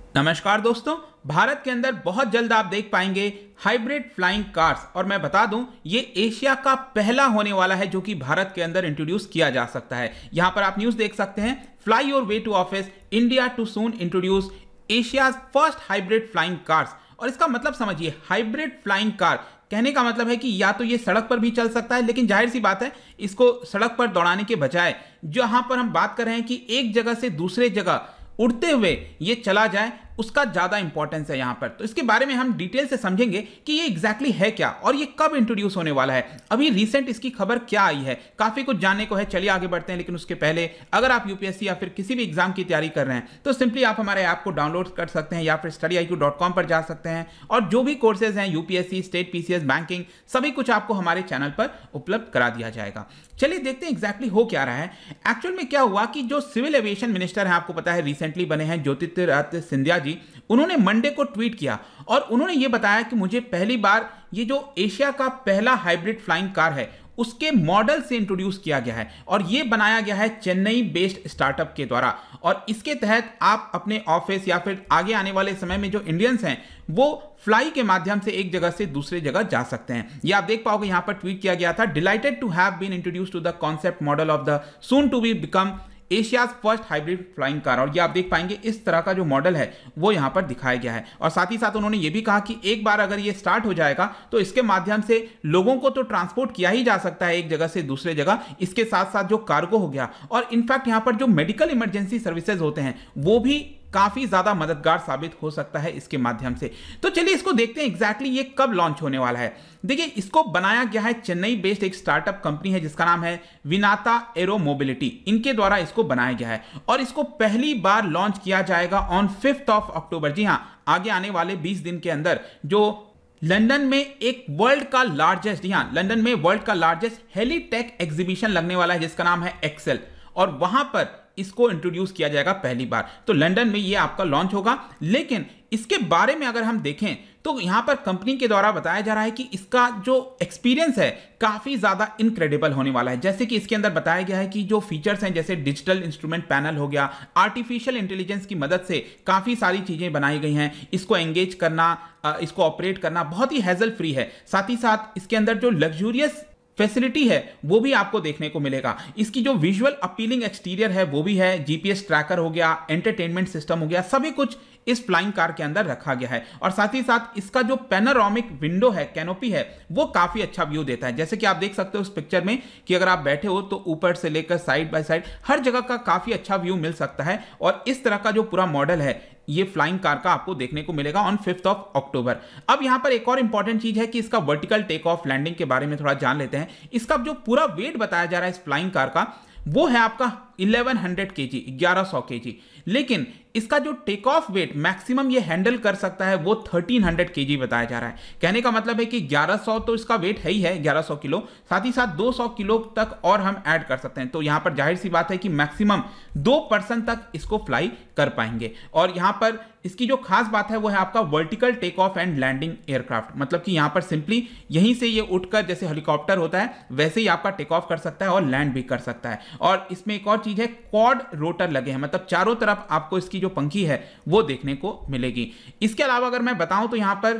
नमस्कार दोस्तों। भारत के अंदर बहुत जल्द आप देख पाएंगे हाइब्रिड फ्लाइंग कार्स, और मैं बता दूं ये एशिया का पहला होने वाला है जो कि भारत के अंदर इंट्रोड्यूस किया जा सकता है। यहां पर आप न्यूज देख सकते हैं, fly your way to office, India to soon introduce Asia's first hybrid flying cars. और इसका मतलब समझिए, हाइब्रिड फ्लाइंग कार कहने का मतलब है कि या तो ये सड़क पर भी चल सकता है, लेकिन जाहिर सी बात है इसको सड़क पर दौड़ाने के बजाय जहां पर हम बात कर रहे हैं कि एक जगह से दूसरे जगह उड़ते हुए ये चला जाए, उसका ज्यादा इंपॉर्टेंस है यहां पर। तो इसके बारे में हम डिटेल से समझेंगे कि ये एग्जैक्टली है क्या और ये कब इंट्रोड्यूस होने वाला है। अभी रिसेंट इसकी खबर क्या आई है, काफी कुछ जानने को है। चलिए आगे बढ़ते हैं, लेकिन उसके पहले अगर आप यूपीएससी या फिर किसी भी एग्जाम की तैयारी कर रहे हैं तो सिंपली आप हमारे ऐप को डाउनलोड कर सकते हैं या फिर studiiq.com पर जा सकते हैं, और जो भी कोर्सेज हैं यूपीएससी, स्टेट पीसीएस, बैंकिंग, सभी कुछ आपको हमारे चैनल पर उपलब्ध करा दिया जाएगा। चलिए देखते हैं एग्जैक्टली हो क्या रहा है। एक्चुअल में क्या हुआ कि जो सिविल एविएशन मिनिस्टर हैं, आपको पता है रिसेंटली बने हैं ज्योतिरादित्य सिंधिया जी, उन्होंने मंडे को ट्वीट किया और उन्होंने ये बताया कि मुझे पहली बार ये जो एशिया का पहला हाइब्रिड फ्लाइंग कार है उसके मॉडल से इंट्रोड्यूस किया गया है, और ये बनाया गया है चेन्नई बेस्ड स्टार्टअप के द्वारा। और इसके तहत आप अपने ऑफिस या फिर आगे आने वाले समय में जो इंडियंस हैं वो फ्लाई के माध्यम से एक जगह से दूसरी जगह जा सकते हैं। ये आप देख पाओगे, यहां पर ट्वीट किया गया था, delighted to have been introduced to the concept model of the soon to be become Asia's first hybrid flying car. और ये आप देख पाएंगे इस तरह का जो मॉडल है वो यहां पर दिखाया गया है। और साथ ही साथ उन्होंने ये भी कहा कि एक बार अगर ये स्टार्ट हो जाएगा तो इसके माध्यम से लोगों को तो ट्रांसपोर्ट किया ही जा सकता है एक जगह से दूसरे जगह, इसके साथ साथ जो कार्गो हो गया, और इनफैक्ट यहां पर जो मेडिकल इमरजेंसी सर्विसेज होते हैं वो भी काफी ज्यादा मददगार साबित हो सकता है इसके माध्यम से। तो चलिए इसको देखते हैं एग्जैक्टली ये कब लॉन्च होने वाला है। देखिए, इसको बनाया गया है चेन्नई बेस्ड एक स्टार्टअप कंपनी है जिसका नाम है विनाता एरो मोबिलिटी, इनके द्वारा इसको बनाया गया है, और इसको पहली बार लॉन्च किया जाएगा ऑन 5 अक्टूबर। जी हां, आगे आने वाले 20 दिन के अंदर, जो लंदन में एक वर्ल्ड का लार्जेस्ट, जी हां, लंदन में वर्ल्ड का लार्जेस्ट हेलीटेक एग्जीबिशन लगने वाला है जिसका नाम है एक्सेल, और वहां पर इसको इंट्रोड्यूस किया जाएगा पहली बार। तो लंदन में ये आपका लॉन्च होगा। लेकिन इसके बारे में अगर हम देखें तो यहां पर कंपनी के द्वारा बताया जा रहा है कि इसका जो एक्सपीरियंस है काफी ज्यादा इनक्रेडिबल होने वाला है। जैसे कि इसके अंदर बताया गया है कि जो फीचर्स हैं, जैसे डिजिटल इंस्ट्रूमेंट पैनल हो गया, आर्टिफिशियल इंटेलिजेंस की मदद से काफी सारी चीजें बनाई गई हैं। इसको एंगेज करना, इसको ऑपरेट करना बहुत ही हैजल फ्री है। साथ ही साथ इसके अंदर जो लग्जूरियस फैसिलिटी है वो भी आपको देखने को मिलेगा। इसकी जो विजुअल अपीलिंग एक्सटीरियर है वो भी है, जीपीएस ट्रैकर हो गया, एंटरटेनमेंट सिस्टम हो गया, सभी कुछ इस फ्लाइंग कार के अंदर रखा गया है। और साथ ही साथ इसका जो पैनोरामिक विंडो है, कैनोपी है, वो काफी अच्छा व्यू देता है। जैसे कि आप देख सकते हो उस पिक्चर में कि अगर आप बैठे हो तो ऊपर से लेकर साइड बाय साइड हर जगह का काफी अच्छा व्यू मिल सकता है। और इस तरह का जो पूरा मॉडल है ये फ्लाइंग कार का आपको देखने को मिलेगा ऑन 5 अक्टूबर। अब यहां पर एक और इंपॉर्टेंट चीज है कि इसका वर्टिकल टेक ऑफ लैंडिंग के बारे में थोड़ा जान लेते हैं। इसका जो पूरा वेट बताया जा रहा है इस फ्लाइंग कार का वो है आपका 1100 केजी, 1100 केजी। लेकिन इसका जो टेक ऑफ वेट मैक्सिमम ये हैंडल कर सकता है वो 1300 केजी बताया जा रहा है। कहने का मतलब है कि 1100 तो इसका वेट है ही है, 1100 किलो, साथ ही साथ 200 किलो तक और हम ऐड कर सकते हैं। तो यहां पर जाहिर सी बात है कि मैक्सिमम 2 पर्सन तक इसको फ्लाई कर पाएंगे। और यहां पर इसकी जो खास बात है वो है आपका vertical take off and landing aircraft, मतलब कि यहां पर सिंपली यहीं से ये उठकर जैसे हेलीकॉप्टर होता है वैसे ही आपका टेक ऑफ कर सकता है और लैंड भी कर सकता है। और इसमें एक और चीज है, क्वाड रोटर लगे हैं, मतलब चारों तरफ आपको इसकी जो पंखी है वो देखने को मिलेगी। इसके अलावा अगर मैं बताऊं तो यहां पर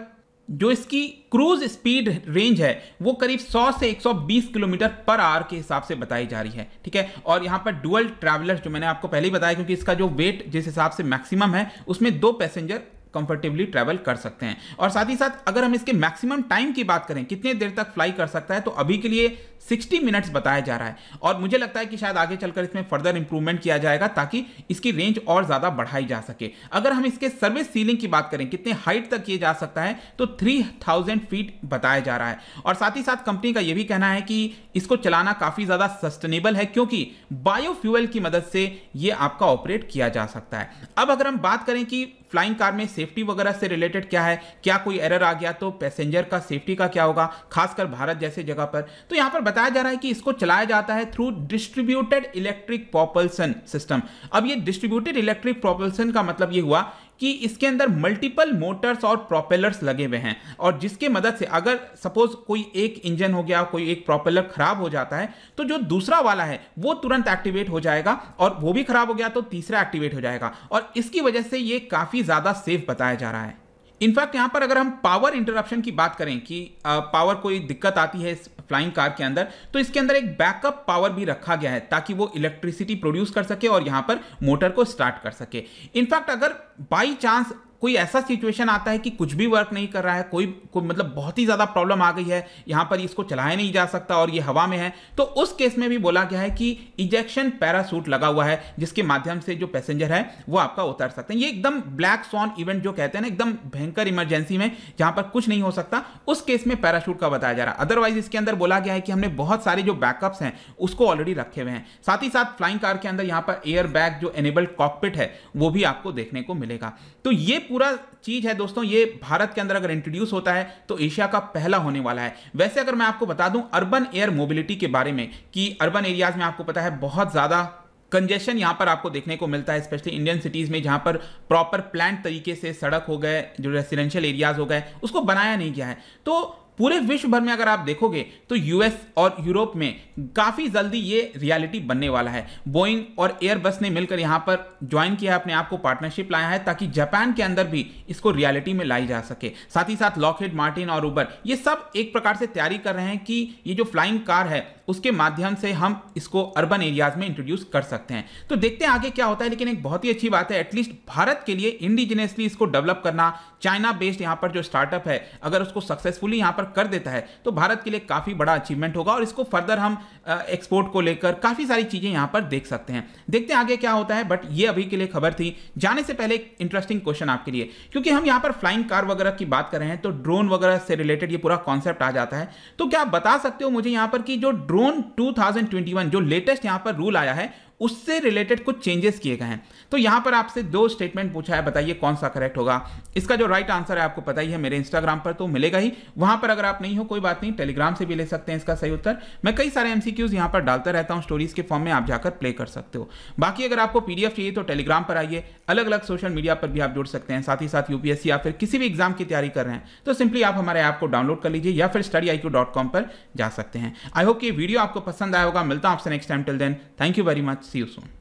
जो इसकी क्रूज स्पीड रेंज है वो करीब 100 से 120 किलोमीटर पर आवर के हिसाब से बताई जा रही है, ठीक है। और यहां पर डुअल ट्रैवलर्स, जो मैंने आपको पहले ही बताया, क्योंकि इसका जो वेट जिस हिसाब से मैक्सिमम है उसमें 2 पैसेंजर कंफर्टेबली ट्रैवल कर सकते हैं। और साथ ही साथ अगर हम इसके मैक्सिमम टाइम की बात करें, कितने देर तक फ्लाई कर सकता है, तो अभी के लिए 60 मिनट्स बताया जा रहा है। और मुझे लगता है कि शायद आगे चलकर इसमें फर्दर इंप्रूवमेंट किया जाएगा ताकि इसकी रेंज और ज्यादा बढ़ाई जा सके। अगर हम इसके सर्विस सीलिंग की बात करें, कितने हाइट तक ये जा सकता है, तो 3000 फीट बताया जा रहा है। और साथ ही साथ कंपनी का यह भी कहना है कि इसको चलाना काफी ज्यादा सस्टेनेबल है, क्योंकि बायोफ्यूल की मदद से ये आपका ऑपरेट किया जा सकता है। अब अगर हम बात करें कि फ्लाइंग कार में सेफ्टी वगैरह से रिलेटेड क्या है, क्या कोई एरर आ गया तो पैसेंजर का सेफ्टी का क्या होगा, खासकर भारत जैसे जगह पर, तो यहां पर बताया जा रहा है कि इसको चलाया जाता है through distributed electric propulsion system. अब ये डिस्ट्रीब्यूटेड इलेक्ट्रिक प्रोपल्सन का मतलब ये हुआ कि इसके अंदर मल्टीपल मोटर्स और प्रोपेलर्स लगे हुए हैं, और जिसके मदद से अगर सपोज कोई एक इंजन हो गया, कोई एक प्रोपेलर खराब हो जाता है, तो जो दूसरा वाला है वो तुरंत एक्टिवेट हो जाएगा, और वो भी खराब हो गया तो तीसरा एक्टिवेट हो जाएगा, और इसकी वजह से ये काफी ज्यादा सेफ बताया जा रहा है। इनफैक्ट यहां पर अगर हम पावर इंटरप्शन की बात करें कि पावर कोई दिक्कत आती है इस फ्लाइंग कार के अंदर, तो इसके अंदर एक बैकअप पावर भी रखा गया है ताकि वो इलेक्ट्रिसिटी प्रोड्यूस कर सके और यहां पर मोटर को स्टार्ट कर सके। इनफैक्ट अगर बाई चांस कोई ऐसा सिचुएशन आता है कि कुछ भी वर्क नहीं कर रहा है, कोई मतलब बहुत ही ज़्यादा प्रॉब्लम आ गई है, यहाँ पर इसको चलाया नहीं जा सकता और ये हवा में है, तो उस केस में भी बोला गया है कि इजेक्शन पैरासूट लगा हुआ है जिसके माध्यम से जो पैसेंजर है वो आपका उतर सकते हैं। ये एकदम ब्लैक स्वॉन इवेंट जो कहते हैं ना, एकदम भयंकर इमरजेंसी में जहाँ पर कुछ नहीं हो सकता, उस केस में पैराशूट का बताया जा रहा है। अदरवाइज इसके अंदर बोला गया है कि हमने बहुत सारे जो बैकअप्स हैं उसको ऑलरेडी रखे हुए हैं। साथ ही साथ फ्लाइंग कार के अंदर यहाँ पर एयर बैग जो एनेबल्ड कॉकपिट है वो भी आपको देखने को मिलेगा। तो ये पूरा चीज है दोस्तों, ये भारत के अंदर अगर इंट्रोड्यूस होता है तो एशिया का पहला होने वाला है। वैसे अगर मैं आपको बता दूं अर्बन एयर मोबिलिटी के बारे में, कि अर्बन एरियाज में आपको पता है बहुत ज्यादा कंजेशन यहां पर आपको देखने को मिलता है, स्पेशली इंडियन सिटीज में, जहां पर प्रॉपर प्लान तरीके से सड़क हो गए, जो रेसिडेंशियल एरियाज हो गए, उसको बनाया नहीं गया है। तो पूरे विश्व भर में अगर आप देखोगे तो यूएस और यूरोप में काफी जल्दी ये रियलिटी बनने वाला है। बोइंग और एयरबस ने मिलकर यहां पर ज्वाइन किया है, अपने आप को पार्टनरशिप लाया है ताकि जापान के अंदर भी इसको रियलिटी में लाई जा सके। साथ ही साथ लॉकहीड मार्टिन और उबर ये सब एक प्रकार से तैयारी कर रहे हैं कि ये जो फ्लाइंग कार है उसके माध्यम से हम इसको अर्बन एरियाज में इंट्रोड्यूस कर सकते हैं। तो देखते हैं आगे क्या होता है, लेकिन एक बहुत ही अच्छी बात है एटलीस्ट भारत के लिए इंडिजिनियसली इसको डेवलप करना, चाइना बेस्ड यहाँ पर जो स्टार्टअप है अगर उसको सक्सेसफुली यहाँ पर कर देता है तो भारत के लिए काफी बड़ा अचीवमेंट होगा, और इसको फर्दर हम एक्सपोर्ट को लेकर काफी सारी चीजें यहाँ पर देख सकते हैं। देखते हैं आगे क्या होता है, बट ये अभी के लिए खबर थी। जाने से पहले एक इंटरेस्टिंग क्वेश्चन आपके लिए, क्योंकि हम यहाँ पर फ्लाइंग कार वगैरह की बात कर रहे हैं तो ड्रोन वगैरह से रिलेटेड ये पूरा कॉन्सेप्ट आ जाता है। तो क्या आप बता सकते हो मुझे यहाँ पर कि जो ड्रोन 2021 जो लेटेस्ट यहाँ पर रूल आया है उससे रिलेटेड कुछ चेंजेस किए गए हैं। तो यहां पर आपसे दो स्टेटमेंट पूछा है, बताइए कौन सा करेक्ट होगा। इसका जो राइट आंसर है आपको पता ही है, मेरे इंस्टाग्राम पर तो मिलेगा ही, वहां पर अगर आप नहीं हो कोई बात नहीं, टेलीग्राम से भी ले सकते हैं इसका सही उत्तर। मैं कई सारे एमसीक्यूज यहां पर डालता रहता हूं स्टोरीज के फॉर्म में, आप जाकर प्ले कर सकते हो। बाकी अगर आपको पीडीएफ चाहिए तो टेलीग्राम पर आइए, अलग अलग सोशल मीडिया पर भी आप जुड़ सकते हैं। साथ ही साथ यूपीएससी या फिर किसी भी एग्जाम की तैयारी कर रहे हैं तो सिंपली आप हमारे ऐप को डाउनलोड कर लीजिए या फिर studiiq.com पर जा सकते हैं। आई होप कि वीडियो आपको पसंद आया होगा। मिलता हूं आपसे next time, till then thank you very much, see you soon.